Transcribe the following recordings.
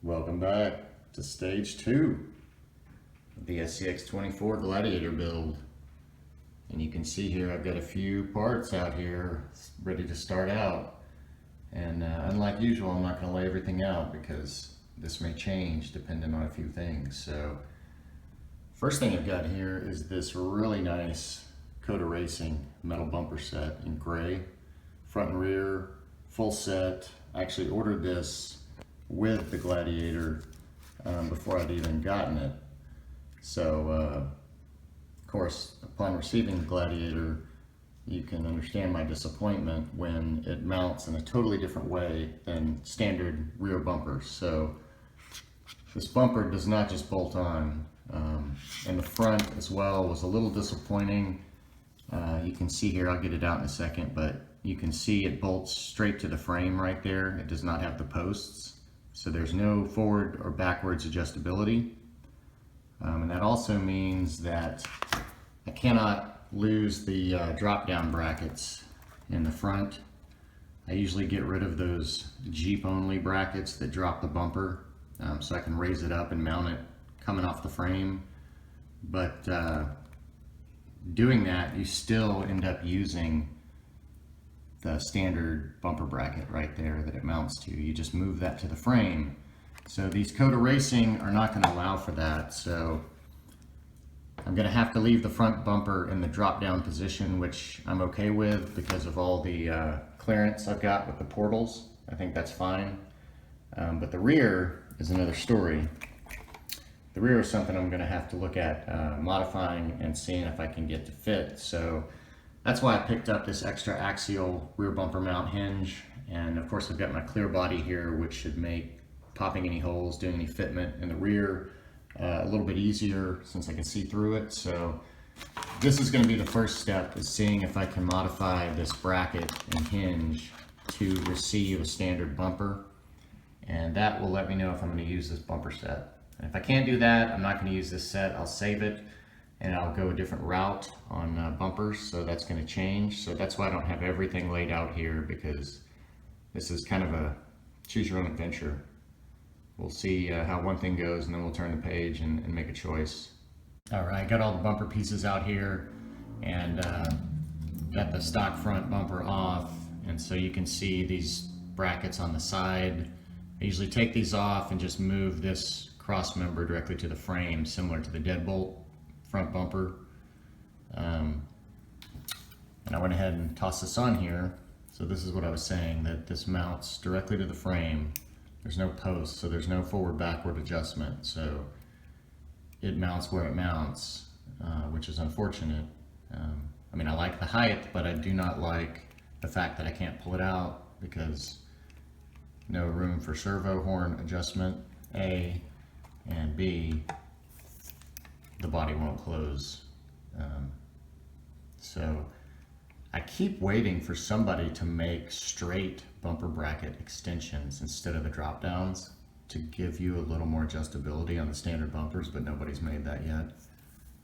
Welcome back to stage 2 of the SCX24 Gladiator build. And you can see here I've got a few parts out here ready to start out. And unlike usual, I'm not going to lay everything out because this may change depending on a few things. So first thing I've got here is this really nice Coda Racing metal bumper set in gray, front and rear, full set. I actually ordered this with the Gladiator before I'd even gotten it. So of course, upon receiving the Gladiator, you can understand my disappointment when it mounts in a totally different way than standard rear bumpers. So this bumper does not just bolt on, and the front as well was a little disappointing. You can see here, I'll get it out in a second, but you can see it bolts straight to the frame right there. It does not have the posts. So there's no forward or backwards adjustability. And that also means that I cannot lose the drop down brackets in the front. I usually get rid of those Jeep only brackets that drop the bumper, so I can raise it up and mount it coming off the frame. But doing that, you still end up using the standard bumper bracket right there that it mounts to. You just move that to the frame. So these Coda Racing are not going to allow for that. So I'm going to have to leave the front bumper in the drop down position, which I'm okay with because of all the clearance I've got with the portals. I think that's fine. But the rear is another story. The rear is something I'm going to have to look at modifying and seeing if I can get to fit. So that's why I picked up this extra axial rear bumper mount hinge. And of course I've got my clear body here, which should make popping any holes, doing any fitment in the rear a little bit easier since I can see through it. So this is going to be the first step, is seeing if I can modify this bracket and hinge to receive a standard bumper. And that will let me know if I'm going to use this bumper set. And if I can't do that, I'm not going to use this set. I'll save it and I'll go a different route on bumpers, so that's going to change. So that's why I don't have everything laid out here, because this is kind of a choose your own adventure. We'll see how one thing goes, and then we'll turn the page and make a choice. All right, got all the bumper pieces out here, and got the stock front bumper off, and so you can see these brackets on the side. I usually take these off and just move this cross member directly to the frame, similar to the deadbolt front bumper. And I went ahead and tossed this on here. So this is what I was saying, that this mounts directly to the frame. There's no post, so there's no forward backward adjustment. So it mounts where it mounts, which is unfortunate. I mean, I like the height, but I do not like the fact that I can't pull it out because no room for servo horn adjustment, A, and B, the body won't close. So I keep waiting for somebody to make straight bumper bracket extensions instead of the drop downs to give you a little more adjustability on the standard bumpers, but nobody's made that yet,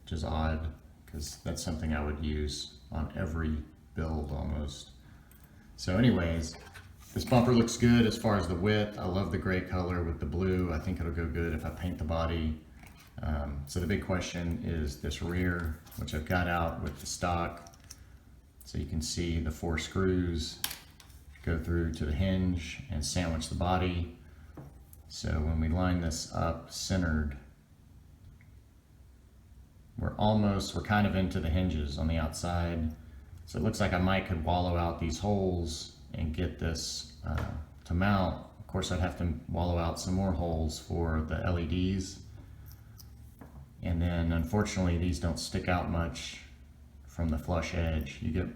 which is odd because that's something I would use on every build almost. So anyways, this bumper looks good as far as the width. I love the gray color with the blue. I think it'll go good if I paint the body. So the big question is this rear, which I've got out with the stock. So you can see the 4 screws go through to the hinge and sandwich the body. So when we line this up centered, we're kind of into the hinges on the outside. So it looks like I could wallow out these holes and get this to mount. Of course, I'd have to wallow out some more holes for the LEDs. And then unfortunately, these don't stick out much from the flush edge. You get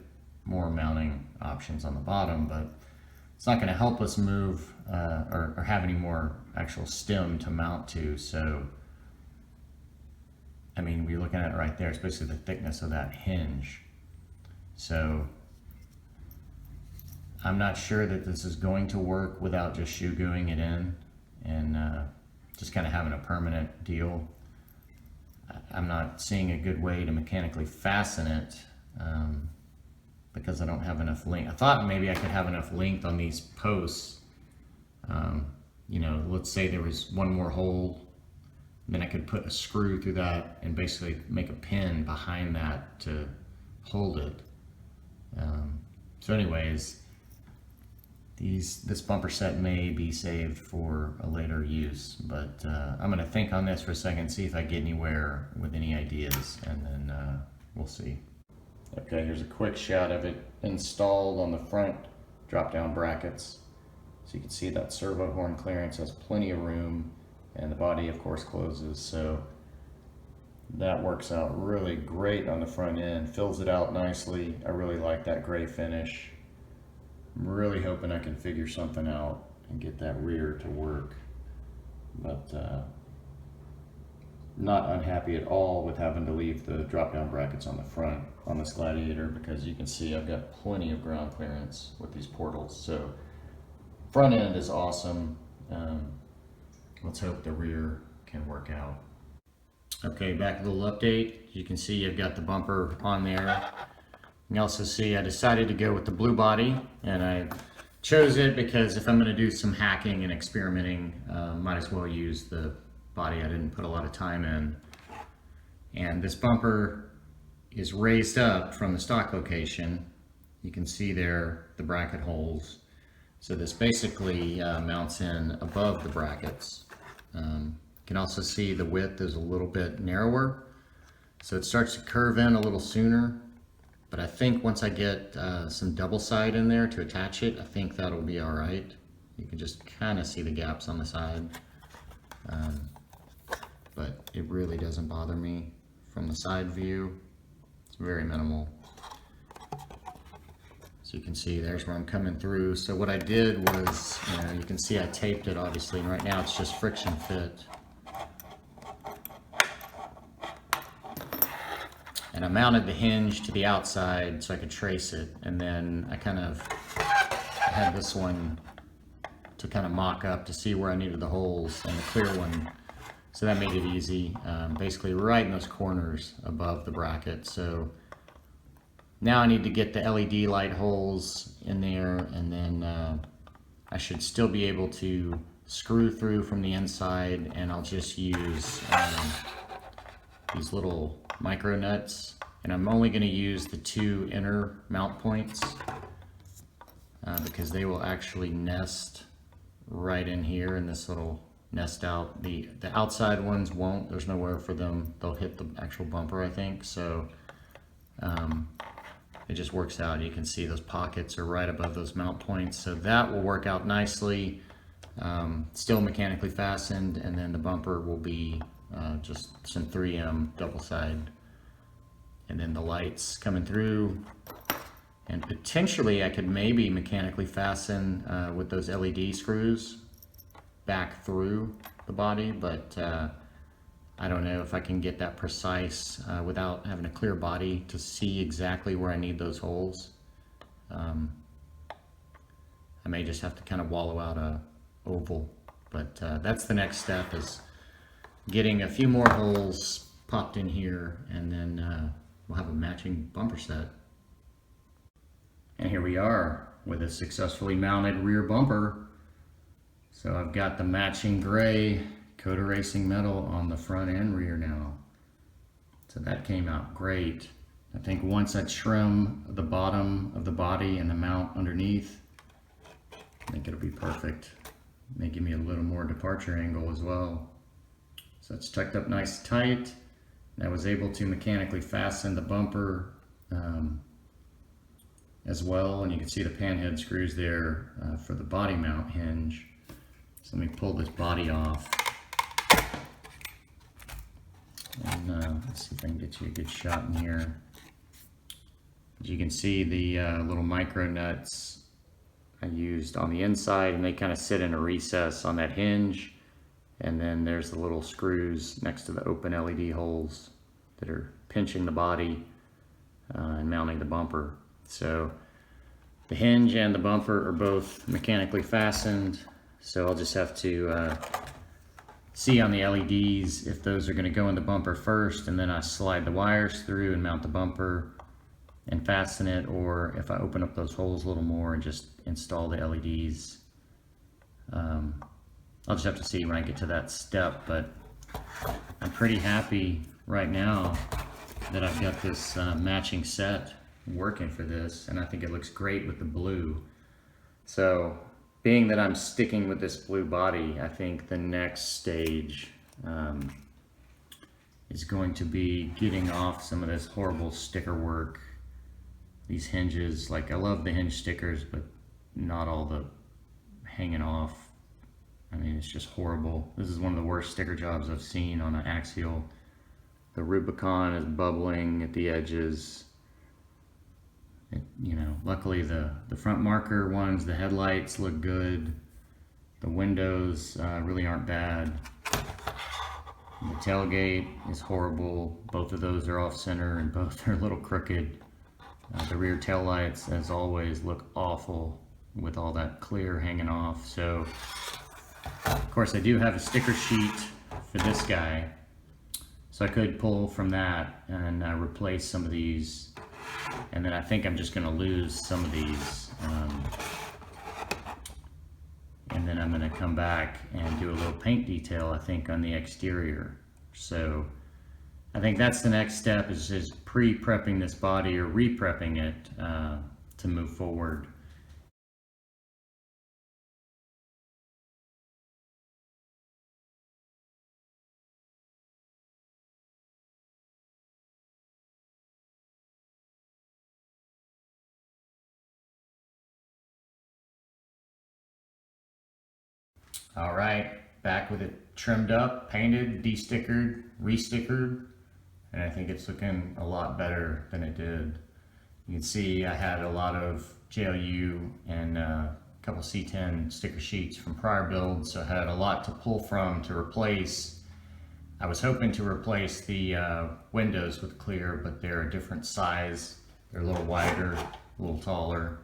more mounting options on the bottom, but it's not going to help us move or have any more actual stem to mount to. So, I mean, we're looking at it right there. It's basically the thickness of that hinge. So I'm not sure that this is going to work without just shoe gooing it in and just kind of having a permanent deal. I'm not seeing a good way to mechanically fasten it because I don't have enough length. I thought maybe I could have enough length on these posts you know, let's say there was one more hole, then I could put a screw through that and basically make a pin behind that to hold it. So anyways, this bumper set may be saved for a later use, but I'm going to think on this for a second, see if I get anywhere with any ideas, and then we'll see. Okay, here's a quick shot of it installed on the front drop-down brackets. So you can see that servo horn clearance has plenty of room, and the body of course closes, so that works out really great on the front end, fills it out nicely. I really like that gray finish. I'm really hoping I can figure something out and get that rear to work, but not unhappy at all with having to leave the drop-down brackets on the front on this Gladiator, because you can see I've got plenty of ground clearance with these portals. So front end is awesome. Let's hope the rear can work out. Okay, back a little update. You can see I've got the bumper on there. You can also see I decided to go with the blue body, and I chose it because if I'm going to do some hacking and experimenting, might as well use the body I didn't put a lot of time in. And this bumper is raised up from the stock location. You can see there the bracket holes. So this basically mounts in above the brackets. You can also see the width is a little bit narrower, so it starts to curve in a little sooner. But I think once I get some double side in there to attach it, I think that'll be all right. You can just kind of see the gaps on the side, but it really doesn't bother me from the side view. It's very minimal. So you can see there's where I'm coming through. So what I did was, you can see I taped it obviously, and right now it's just friction fit. And I mounted the hinge to the outside so I could trace it, and then I kind of had this one to kind of mock up to see where I needed the holes, and the clear one, so that made it easy, basically right in those corners above the bracket. So now I need to get the LED light holes in there, and then I should still be able to screw through from the inside, and I'll just use these little micro nuts, and I'm only going to use the 2 inner mount points because they will actually nest right in here in this little nest out. The outside ones won't. There's nowhere for them. They'll hit the actual bumper, I think. So it just works out. You can see those pockets are right above those mount points, so that will work out nicely. Still mechanically fastened, and then the bumper will be just some 3M double side, and then the lights coming through, and potentially I could maybe mechanically fasten with those LED screws back through the body, but I don't know if I can get that precise without having a clear body to see exactly where I need those holes. I may just have to kind of wallow out a oval, but that's the next step, is getting a few more holes popped in here, and then we'll have a matching bumper set. And here we are with a successfully mounted rear bumper. So I've got the matching gray Coda Racing metal on the front and rear now. So that came out great. I think once I trim the bottom of the body and the mount underneath, I think it'll be perfect. May give me a little more departure angle as well. So it's tucked up nice and tight. And I was able to mechanically fasten the bumper as well, and you can see the panhead screws there for the body mount hinge. So let me pull this body off, and let's see if I can get you a good shot in here. As you can see, the little micro nuts I used on the inside, and they kind of sit in a recess on that hinge. And then there's the little screws next to the open LED holes that are pinching the body and mounting the bumper. So the hinge and the bumper are both mechanically fastened. So I'll just have to see on the LEDs if those are going to go in the bumper first, and then I slide the wires through and mount the bumper and fasten it, or if I open up those holes a little more and just install the LEDs I'll just have to see when I get to that step, but I'm pretty happy right now that I've got this matching set working for this, and I think it looks great with the blue. So being that I'm sticking with this blue body, I think the next stage is going to be getting off some of this horrible sticker work. These hinges, like I love the hinge stickers, but not all the hanging off. I mean, it's just horrible. This is one of the worst sticker jobs I've seen on an axial. The Rubicon is bubbling at the edges. You know, luckily the front marker ones, the headlights look good. The windows really aren't bad. The tailgate is horrible. Both of those are off center and both are a little crooked. The rear tail lights, as always, look awful with all that clear hanging off. So, of course, I do have a sticker sheet for this guy. So I could pull from that and replace some of these. And then I think I'm just going to lose some of these. And then I'm going to come back and do a little paint detail, I think, on the exterior. So I think that's the next step, is just pre-prepping this body or re-prepping it to move forward. All right, back with it trimmed up, painted, de-stickered, re-stickered, and I think it's looking a lot better than it did. You can see I had a lot of JLU and a couple C10 sticker sheets from prior builds, so I had a lot to pull from to replace. I was hoping to replace the windows with clear, but they're a different size. They're a little wider, a little taller.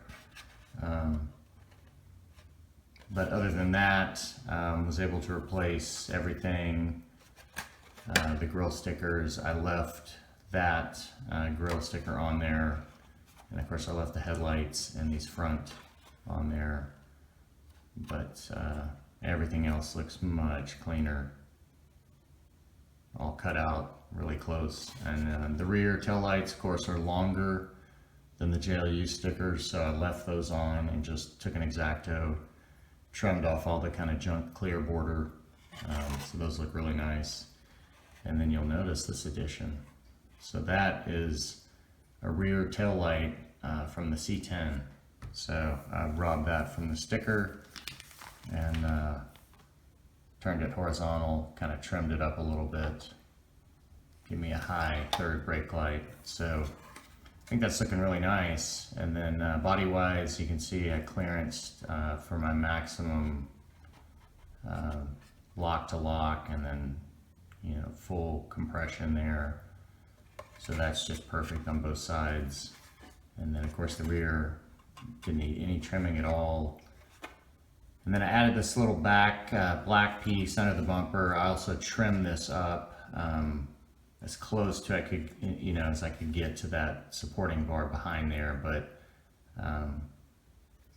But other than that, was able to replace everything. The grill stickers, I left that grill sticker on there. And of course I left the headlights and these front on there. But everything else looks much cleaner. All cut out really close. And the rear tail lights, of course, are longer than the JLU stickers, so I left those on and just took an X-Acto, trimmed off all the kind of junk clear border, so those look really nice. And then you'll notice this addition. So that is a rear tail light from the C10. So I robbed that from the sticker and turned it horizontal, kind of trimmed it up a little bit. Give me a high third brake light. So I think that's looking really nice. And then body-wise, you can see I clearanced for my maximum lock to lock, and then full compression there. So that's just perfect on both sides. And then of course the rear didn't need any trimming at all. And then I added this little back black piece under the bumper. I also trimmed this up as close to as I could get to that supporting bar behind there, but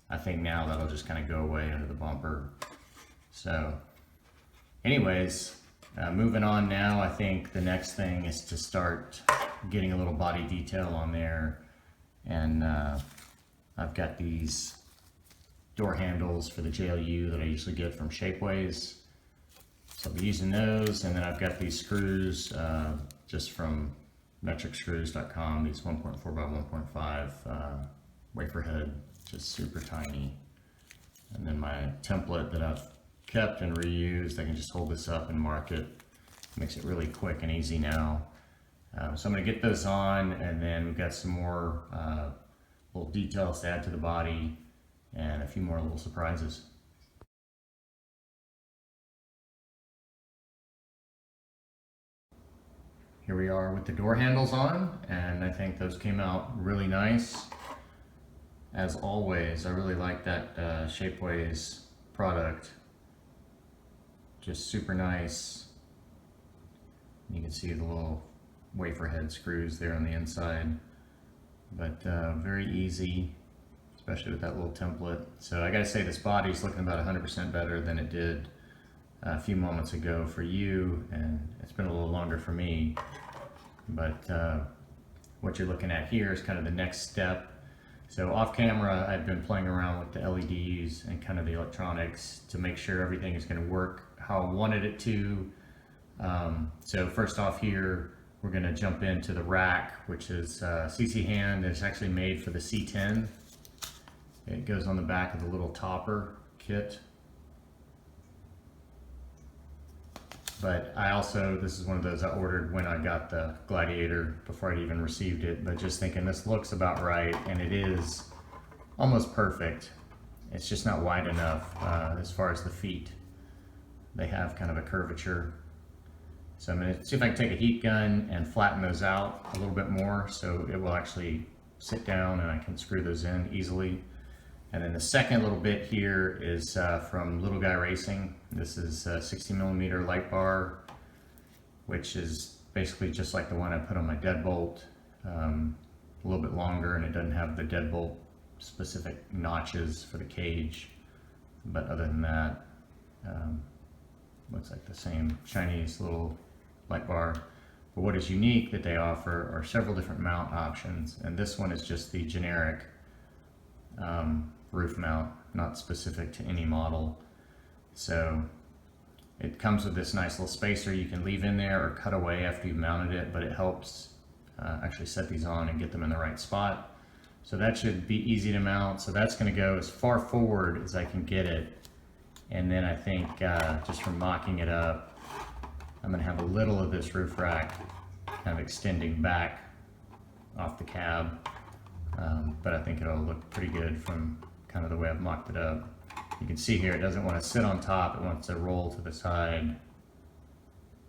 I think now that'll just kind of go away under the bumper. So anyways, moving on now, I think the next thing is to start getting a little body detail on there. And I've got these door handles for the JLU that I usually get from Shapeways. So I'll be using those, and then I've got these screws just from metricscrews.com, these 1.4 by 1.5 wafer head, just super tiny. And then my template that I've kept and reused, I can just hold this up and mark it. Makes it really quick and easy now. So I'm going to get those on, and then we've got some more little details to add to the body and a few more little surprises. Here we are with the door handles on, and I think those came out really nice. As always, I really like that Shapeways product. Just super nice. You can see the little wafer head screws there on the inside, but very easy, especially with that little template. So I gotta say, this body's looking about 100% better than it did a few moments ago for you, and it's been a little longer for me. But what you're looking at here is kind of the next step. So off camera, I've been playing around with the LEDs and kind of the electronics to make sure everything is going to work how I wanted it to. So first off here, we're going to jump into the rack, which is CChand. It's actually made for the C10. It goes on the back of the little topper kit. But I also, this is one of those I ordered when I got the Gladiator before I'd even received it, but just thinking this looks about right, and it is almost perfect. It's just not wide enough as far as the feet. They have kind of a curvature. So I'm going to see if I can take a heat gun and flatten those out a little bit more so it will actually sit down and I can screw those in easily. And then the second little bit here is from Little Guy Racing. This is a 60mm light bar, which is basically just like the one I put on my deadbolt, a little bit longer, and it doesn't have the deadbolt specific notches for the cage. But other than that, looks like the same Chinese little light bar. But what is unique that they offer are several different mount options, and this one is just the generic roof mount, not specific to any model. So it comes with this nice little spacer you can leave in there or cut away after you've mounted it, but it helps actually set these on and get them in the right spot. So that should be easy to mount. So that's going to go as far forward as I can get it. And then I think just from mocking it up, I'm going to have a little of this roof rack kind of extending back off the cab. But I think it'll look pretty good from kind of the way I've mocked it up. You can see here it doesn't want to sit on top, it wants to roll to the side.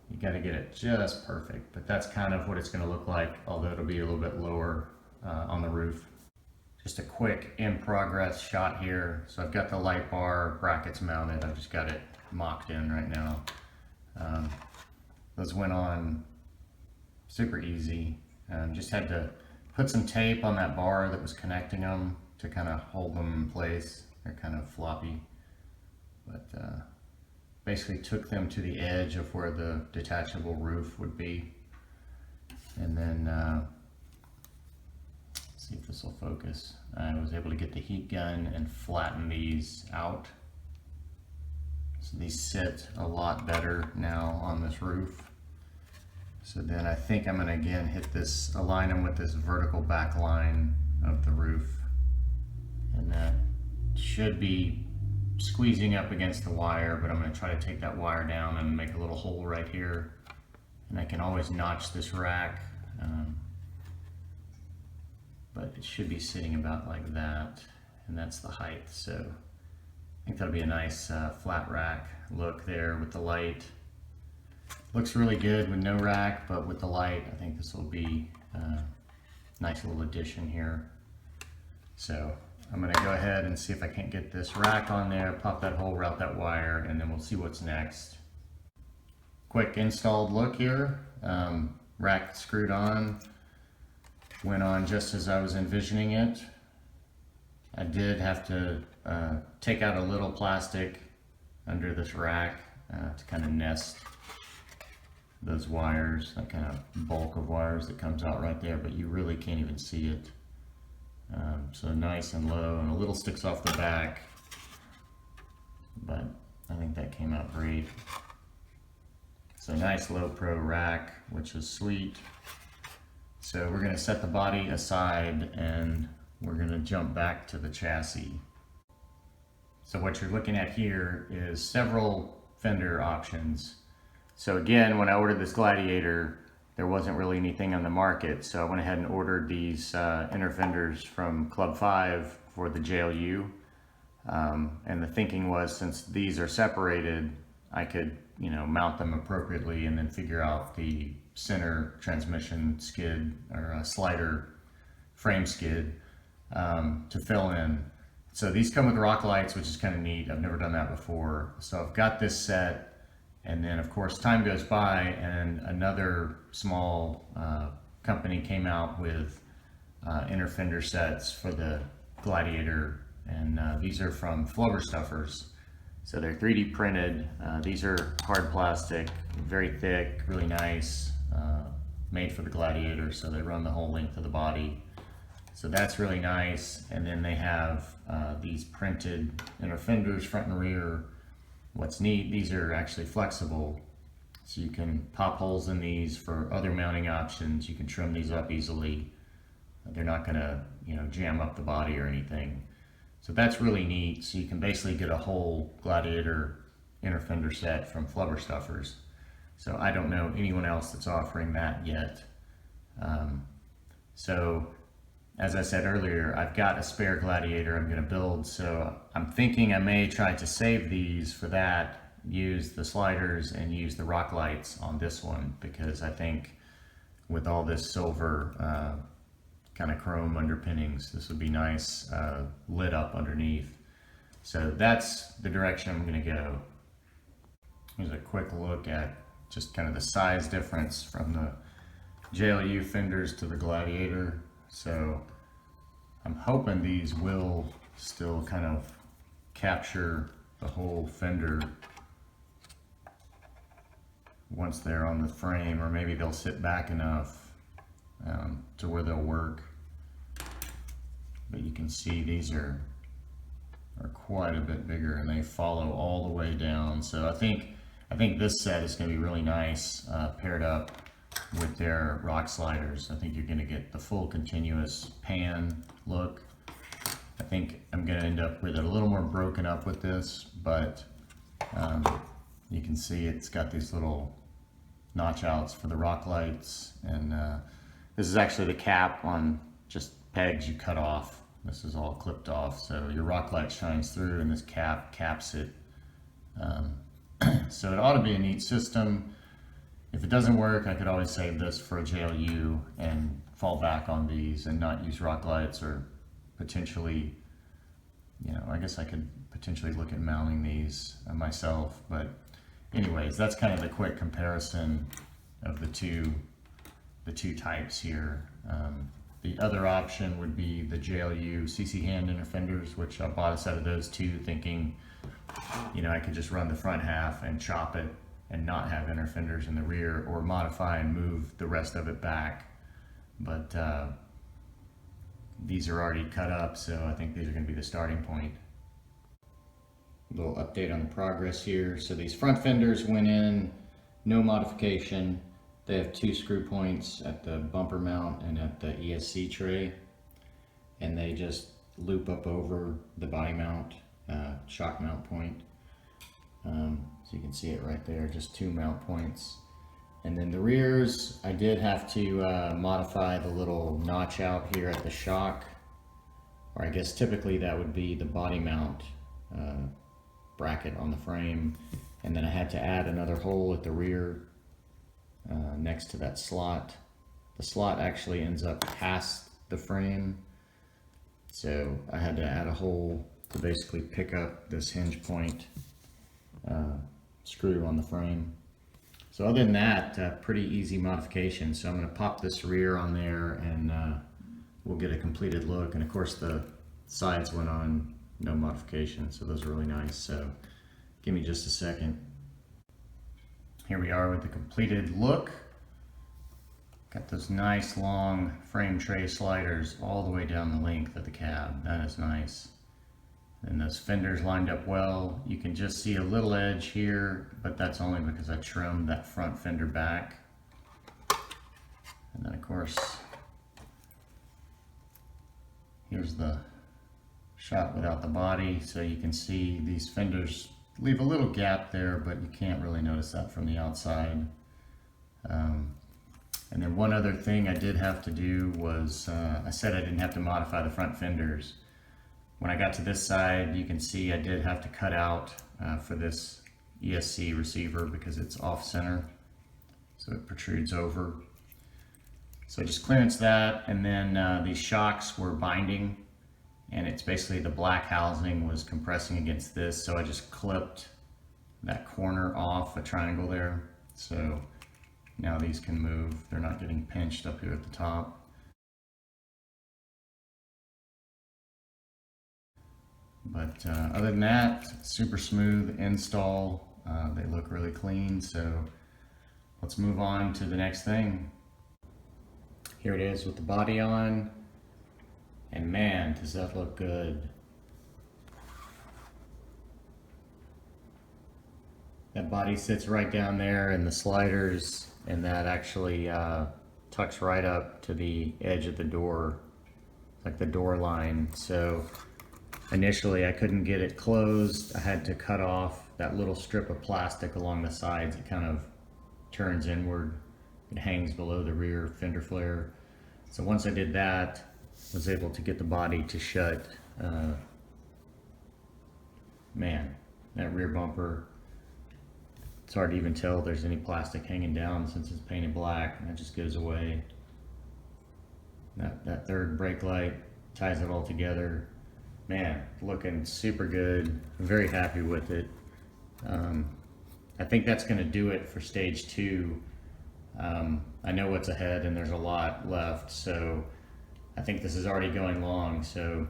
You got to get it just perfect, but that's kind of what it's going to look like, although it'll be a little bit lower on the roof. Just a quick in progress shot here. So I've got the light bar brackets mounted, I've just got it mocked in right now. Those went on super easy. Just had to put some tape on that bar that was connecting them to kind of hold them in place. They're kind of floppy, but basically took them to the edge of where the detachable roof would be. And then, let's see if this will focus. I was able to get the heat gun and flatten these out. So these sit a lot better now on this roof. So then I think I'm going to again hit this, align them with this vertical back line of the roof. And that should be squeezing up against the wire, but I'm going to try to take that wire down and make a little hole right here. And I can always notch this rack, but it should be sitting about like that. And that's the height. So I think that'll be a nice flat rack look there with the light. Looks really good with no rack, but with the light, I think this will be a nice little addition here. So I'm going to go ahead and see if I can't get this rack on there, pop that hole, route that wire, and then we'll see what's next. Quick installed look here. Rack screwed on, went on just as I was envisioning it. I did have to take out a little plastic under this rack to kind of nest those wires, that kind of bulk of wires that comes out right there, but you really can't even see it. So nice and low, and a little sticks off the back, but I think that came out great. So nice low pro rack, which is sweet. So we're going to set the body aside and we're going to jump back to the chassis. So what you're looking at here is several Fender options. So again, when I ordered this Gladiator, there wasn't really anything on the market, so I went ahead and ordered these inner fenders from Club5 for the JLU. And the thinking was, since these are separated, I could, mount them appropriately and then figure out the center transmission skid or slider frame skid to fill in. So these come with rock lights, which is kind of neat. I've never done that before. So I've got this set. And then of course time goes by and another small company came out with inner fender sets for the Gladiator, and these are from Flubber Stufferz. So they're 3D printed. These are hard plastic, very thick, really nice, made for the Gladiator, so they run the whole length of the body. So that's really nice. And then they have these printed inner fenders, front and rear. What's neat, these are actually flexible. So you can pop holes in these for other mounting options. You can trim these up easily. They're not gonna, jam up the body or anything. So that's really neat. So you can basically get a whole Gladiator inner fender set from Flubber Stufferz. So I don't know anyone else that's offering that yet. So as I said earlier, I've got a spare Gladiator I'm gonna build. So I'm thinking I may try to save these for that, use the sliders and use the rock lights on this one, because I think with all this silver kind of chrome underpinnings, this would be nice lit up underneath. So that's the direction I'm going to go. Here's a quick look at just kind of the size difference from the JLU fenders to the Gladiator. So I'm hoping these will still kind of capture the whole fender once they're on the frame, or maybe they'll sit back enough to where they'll work. But you can see these are quite a bit bigger, and they follow all the way down. So I think this set is going to be really nice paired up with their rock sliders. I think you're going to get the full continuous pan look. I think I'm going to end up with it a little more broken up with this, but you can see it's got these little notch outs for the rock lights, and this is actually the cap on just pegs you cut off. This is all clipped off, so your rock light shines through and this cap caps it. So it ought to be a neat system. If it doesn't work, I could always save this for a JLU and fall back on these and not use rock lights, or potentially, I guess I could potentially look at mounting these myself. But anyways, that's kind of the quick comparison of the two types here. The other option would be the JLU CChand inner fenders, which I bought a set of those too, thinking, I could just run the front half and chop it and not have inner fenders in the rear, or modify and move the rest of it back. But these are already cut up, so I think these are going to be the starting point. A little update on the progress here. So these front fenders went in, no modification. They have 2 screw points at the bumper mount and at the ESC tray, and they just loop up over the body mount, shock mount point. So you can see it right there, just 2 mount points. And then the rears, I did have to modify the little notch out here at the shock, or I guess typically that would be the body mount bracket on the frame. And then I had to add another hole at the rear next to that slot. The slot actually ends up past the frame, so I had to add a hole to basically pick up this hinge point screw on the frame. So other than that, pretty easy modification. So I'm going to pop this rear on there, and we'll get a completed look. And of course the sides went on, no modification, so those are really nice. So give me just a second. Here we are with the completed look. Got those nice long frame tray sliders all the way down the length of the cab. That is nice. And those fenders lined up well. You can just see a little edge here, but that's only because I trimmed that front fender back. And then of course, here's the shot without the body. So you can see these fenders leave a little gap there, but you can't really notice that from the outside. And then one other thing I did have to do was, I said I didn't have to modify the front fenders. When I got to this side, you can see I did have to cut out for this ESC receiver because it's off center, so it protrudes over. So I just clearance that, and then these shocks were binding, and it's basically the black housing was compressing against this, so I just clipped that corner off a triangle there. So now these can move. They're not getting pinched up here at the top. But other than that, super smooth install. They look really clean, so let's move on to the next thing. Here it is with the body on, and man, does that look good. That body sits right down there and the sliders, and that actually tucks right up to the edge of the door, like the door line. So initially I couldn't get it closed. I had to cut off that little strip of plastic along the sides. It kind of turns inward. It hangs below the rear fender flare. So once I did that, I was able to get the body to shut. Man, that rear bumper, it's hard to even tell if there's any plastic hanging down since it's painted black, and it just goes away. That third brake light ties it all together. Man, looking super good. I'm very happy with it. I think that's going to do it for stage 2. I know what's ahead and there's a lot left, so I think this is already going long. So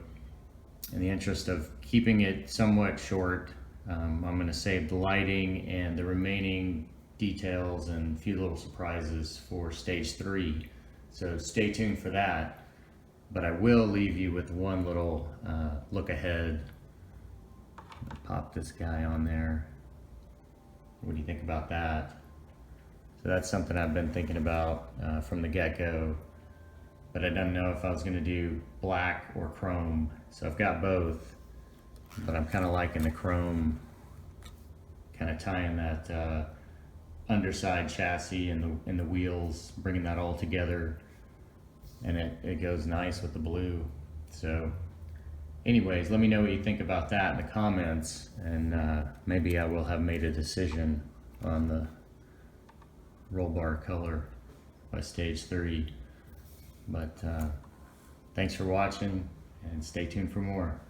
in the interest of keeping it somewhat short, I'm going to save the lighting and the remaining details and a few little surprises for stage 3. So stay tuned for that. But I will leave you with one little look ahead. Pop this guy on there. What do you think about that? So that's something I've been thinking about from the get-go. But I didn't know if I was going to do black or chrome. So I've got both. But I'm kind of liking the chrome, kind of tying that underside chassis and the wheels, bringing that all together, and it goes nice with the blue. So anyways, let me know what you think about that in the comments, and maybe I will have made a decision on the roll bar color by stage 3. But thanks for watching, and stay tuned for more.